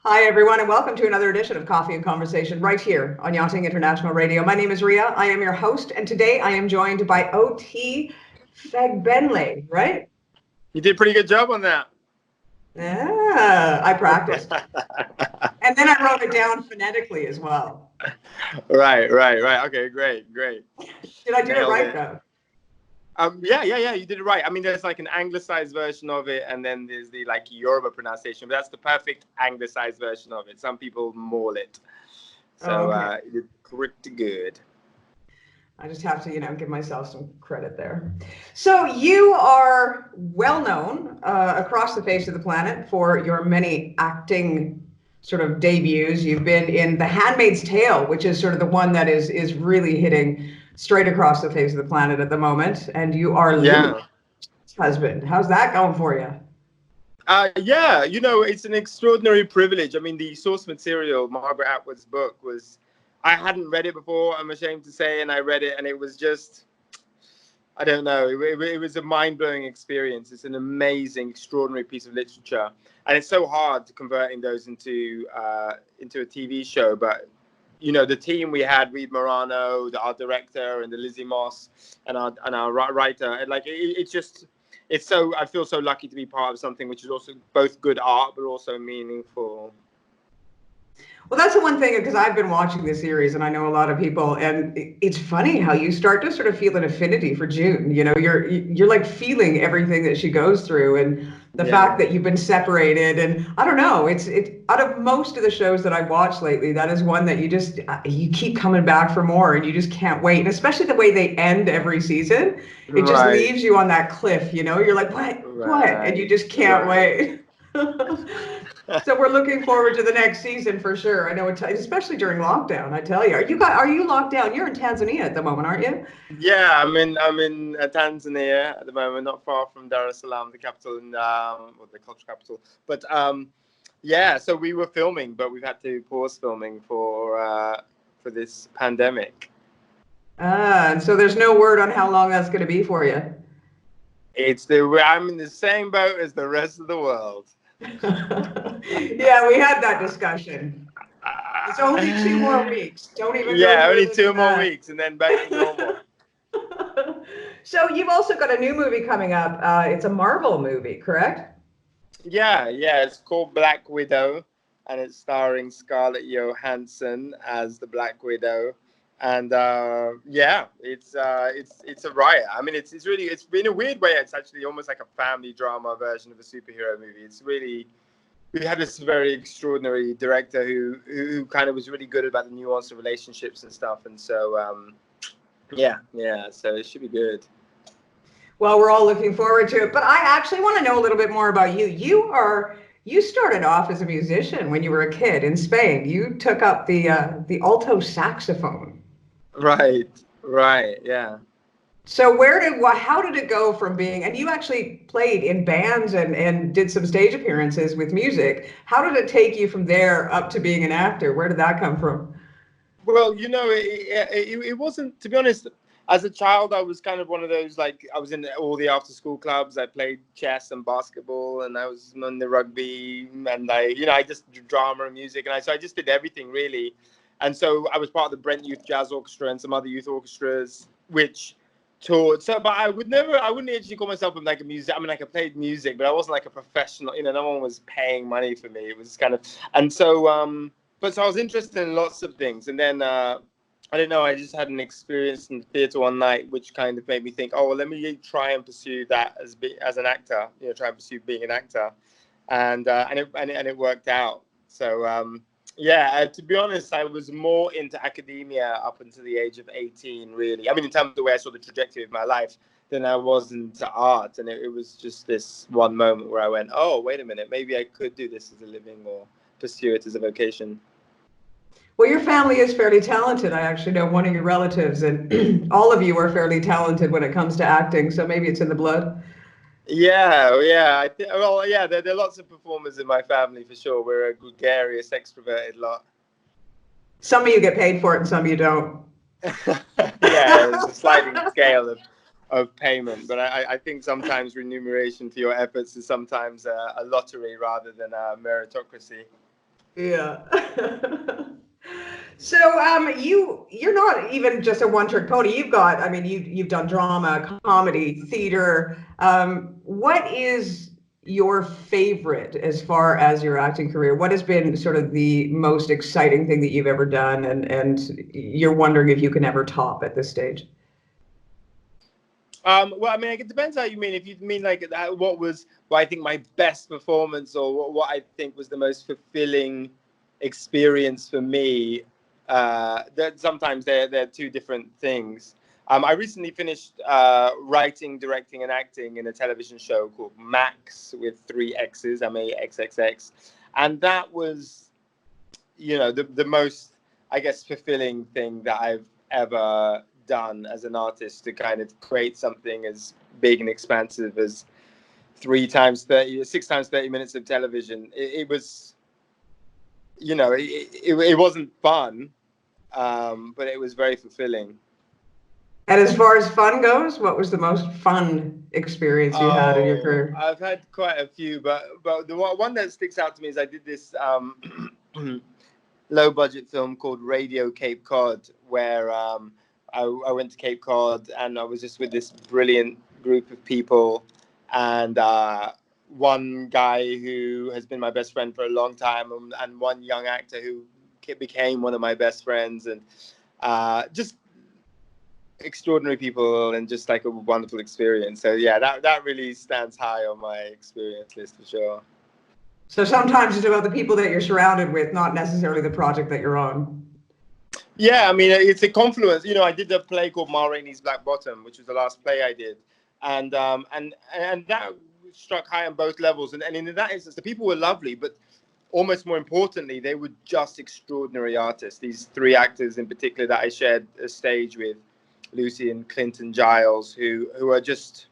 Hi, everyone, and welcome to another edition of Coffee and Conversation right here on Yachting International Radio. My name is Rhea. I am your host, and today I am joined by OT Fagbenle, right? You did a pretty good job on that. Yeah, I practiced. And then I wrote it down phonetically as well. Right. Okay, great. Did I do it right, though? Yeah, you did it right. I mean, there's like an anglicized version of it, and then there's the like Yoruba pronunciation, but that's the perfect anglicized version of it. Some people maul it. So you did pretty good. I just have to, give myself some credit there. So you are well known across the face of the planet for your many acting sort of debuts. You've been in The Handmaid's Tale, which is sort of the one that is really hitting straight across the face of the planet at the moment. And you are Luke's husband. How's that going for you? Yeah, it's an extraordinary privilege. I mean, the source material, Margaret Atwood's book, I hadn't read it before, I'm ashamed to say, and I read it, and it was just, I don't know, it was a mind-blowing experience. It's an amazing, extraordinary piece of literature, and it's so hard converting those into a TV show, but the team we had, Reed Morano, our director, and the Lizzie Moss, and our writer, and like I feel so lucky to be part of something which is also both good art but also meaningful. Well, that's the one thing, because I've been watching this series and I know a lot of people, and it's funny how you start to sort of feel an affinity for June. You're like feeling everything that she goes through, and the fact that you've been separated, and I don't know, it's out of most of the shows that I've watched lately, that is one that you keep coming back for more, and you just can't wait. And especially the way they end every season, it just leaves you on that cliff. You're like, what, and you just can't wait. So we're looking forward to the next season for sure. I know, especially during lockdown. I tell you, are you locked down? You're in Tanzania at the moment, aren't you? Yeah, I'm in Tanzania at the moment, not far from Dar es Salaam, the capital, or the cultural capital. But yeah, so we were filming, but we've had to pause filming for this pandemic. And so there's no word on how long that's going to be for you. I'm in the same boat as the rest of the world. Yeah, we had that discussion. It's only 2 more weeks. Don't even. Yeah, only 2 more weeks, and then back to normal. So you've also got a new movie coming up. It's a Marvel movie, correct? Yeah. It's called Black Widow, and it's starring Scarlett Johansson as the Black Widow. And yeah, it's a riot. I mean, it's in a weird way, it's actually almost like a family drama version of a superhero movie. It's really, we had this very extraordinary director who kind of was really good about the nuance of relationships and stuff. And so yeah, so it should be good. Well, we're all looking forward to it. But I actually want to know a little bit more about you. You started off as a musician when you were a kid in Spain. You took up the alto saxophone. Right, yeah. So how did it go from being, and you actually played in bands and did some stage appearances with music. How did it take you from there up to being an actor? Where did that come from? Well, it wasn't, to be honest, as a child, I was kind of one of those, like, I was in all the after school clubs. I played chess and basketball, and I was in the rugby, and I just did drama and music. And so I just did everything, really. And so I was part of the Brent Youth Jazz Orchestra and some other youth orchestras, which toured. So, but I wouldn't actually call myself like a musician. I mean, like, I played music, but I wasn't like a professional, no one was paying money for me. It was kind of, and so, but so I was interested in lots of things. And then, I don't know, I just had an experience in the theatre one night, which kind of made me think, oh, well, let me try and pursue that as an actor, try and pursue being an actor. And it worked out. So, yeah, to be honest, I was more into academia up until the age of 18, really. I mean, in terms of the way I saw the trajectory of my life, than I was into art. And it was just this one moment where I went, oh, wait a minute, maybe I could do this as a living or pursue it as a vocation. Well, your family is fairly talented. I actually know one of your relatives, and all of you are fairly talented when it comes to acting. So maybe it's in the blood. Yeah. There are lots of performers in my family for sure. We're a gregarious, extroverted lot. Some of you get paid for it, and some of you don't. Yeah, there's a sliding scale of payment, but I think sometimes remuneration for your efforts is sometimes a lottery rather than a meritocracy. Yeah. So you're not even just a one-trick pony. You've got, I mean, you've done drama, comedy, theater. What is your favorite as far as your acting career? What has been sort of the most exciting thing that you've ever done, and you're wondering if you can ever top at this stage? Well, I mean, like, it depends how you mean. If you mean like what I think my best performance, or what I think was the most fulfilling experience for me, that sometimes they're two different things. I recently finished writing, directing, and acting in a television show called Maxxx with three X's, MAXXX, and that was, the most, I guess, fulfilling thing that I've ever done as an artist, to kind of create something as big and expansive as 6 times 30 minutes of television. It was, it wasn't fun, but it was very fulfilling. And as far as fun goes, what was the most fun experience you had in your Oh, career? I've had quite a few, but the one that sticks out to me is I did this low budget film called Radio Cape Cod, where I went to Cape Cod and I was just with this brilliant group of people, and one guy who has been my best friend for a long time, and one young actor who became one of my best friends, and just extraordinary people, and just like a wonderful experience. So yeah, that really stands high on my experience list for sure. So sometimes it's about the people that you're surrounded with, not necessarily the project that you're on. Yeah, I mean, it's a confluence. I did a play called Ma Rainey's Black Bottom, which was the last play I did, and that struck high on both levels. And in that instance, the people were lovely, but almost more importantly, they were just extraordinary artists. These three actors in particular that I shared a stage with, Lucy and Clinton Giles, who are just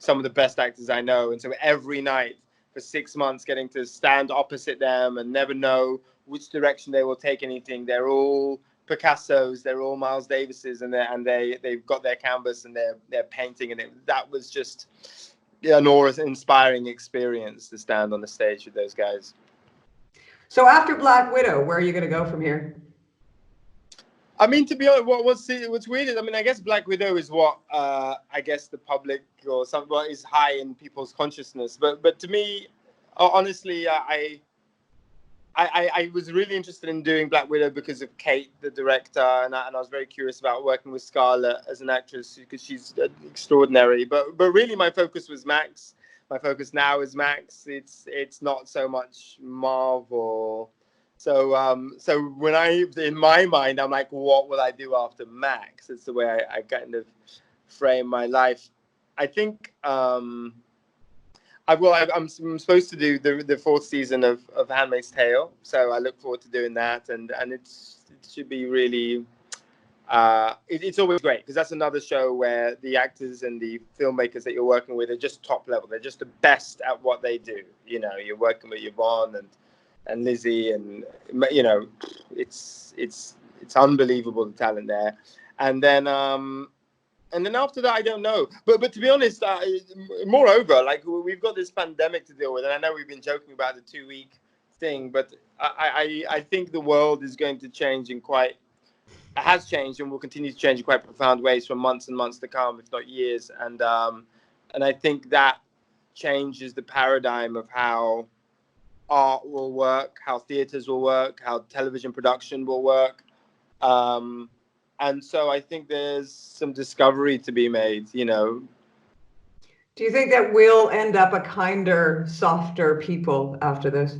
some of the best actors I know. And so every night for 6 months, getting to stand opposite them and never know which direction they will take anything. They're all Picassos, they're all Miles Davises, and they've got their canvas and they're painting, and that was just an awe-inspiring experience to stand on the stage with those guys. So after Black Widow, where are you going to go from here? I mean, to be honest, what's weird is, I mean, I guess Black Widow is what I guess the public or what is high in people's consciousness. But to me, honestly, I was really interested in doing Black Widow because of Kate, the director, and I was very curious about working with Scarlett as an actress because she's extraordinary. But really, my focus was Max. My focus now is Max. It's not so much Marvel. So when in my mind, I'm like, what will I do after Max? It's the way I kind of frame my life. I think I'm supposed to do the fourth season of Handmaid's Tale, so I look forward to doing that, and it should be really. It's always great because that's another show where the actors and the filmmakers that you're working with are just top level. They're just the best at what they do. You're working with Yvonne and Lizzie, and it's unbelievable, the talent there. And then after that, I don't know. But to be honest, moreover, like, we've got this pandemic to deal with, and I know we've been joking about the 2-week thing, but I think the world is going to change has changed and will continue to change in quite profound ways for months and months to come, if not years. And I think that changes the paradigm of how art will work, how theaters will work, how television production will work. And so I think there's some discovery to be made. Do you think that we'll end up a kinder, softer people after this?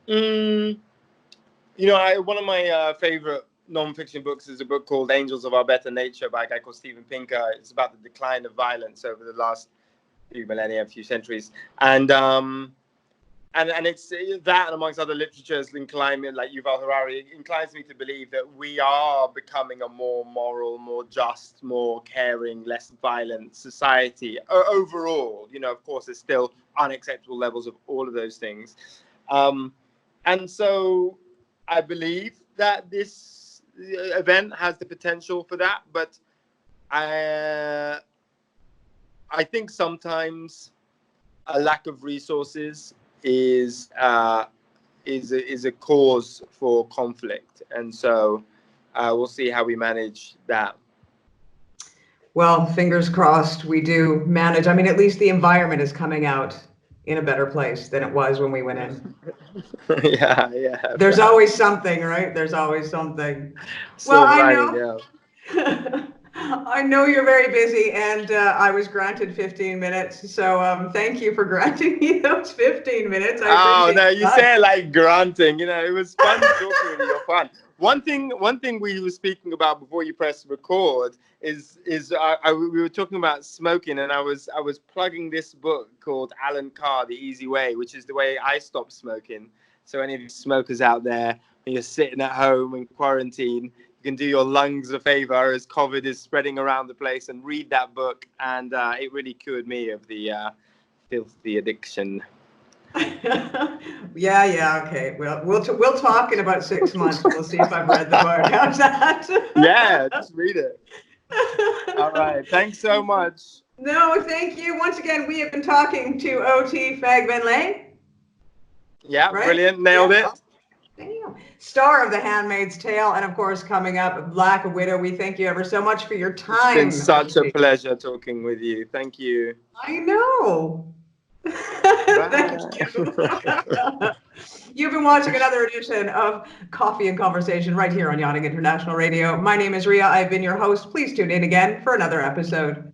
One of my favorite non-fiction books is a book called Angels of Our Better Nature by a guy called Steven Pinker. It's about the decline of violence over the last few millennia, few centuries. And it's that, and amongst other literatures, like Yuval Harari, inclines me to believe that we are becoming a more moral, more just, more caring, less violent society overall. Of course, there's still unacceptable levels of all of those things. And so I believe that this event has the potential for that, but I think sometimes a lack of resources is is a cause for conflict, and so we'll see how we manage that. Well, fingers crossed we do manage. I mean, at least the environment is coming out in a better place than it was when we went in. Yeah. There's always something, right? There's always something. Well, Silver I lining, know. yeah. I know you're very busy, and I was granted 15 minutes. So thank you for granting me those 15 minutes. I Oh appreciate no, it. you say it like granting. You know, it was fun talking with you. You're fun. One thing we were speaking about before you press record is we were talking about smoking, and I was plugging this book called Alan Carr, The Easy Way, which is the way I stopped smoking. So any of you smokers out there, when you're sitting at home in quarantine, you can do your lungs a favor as COVID is spreading around the place and read that book. And it really cured me of the filthy addiction. Yeah, okay. Well, we'll talk in about 6 months. We'll see if I've read the book. How's that? Yeah, just read it. All right. Thanks so much. No, thank you. Once again, we have been talking to OT Fagbenle. Yeah, Right? brilliant. Nailed it. Damn. Star of The Handmaid's Tale, and of course, coming up, Black Widow. We thank you ever so much for your time. It's been such a pleasure talking with you. Thank you. I know. Thank you. You've been watching another edition of Coffee and Conversation right here on Yachting International Radio. My name is Rhea. I've been your host. Please tune in again for another episode.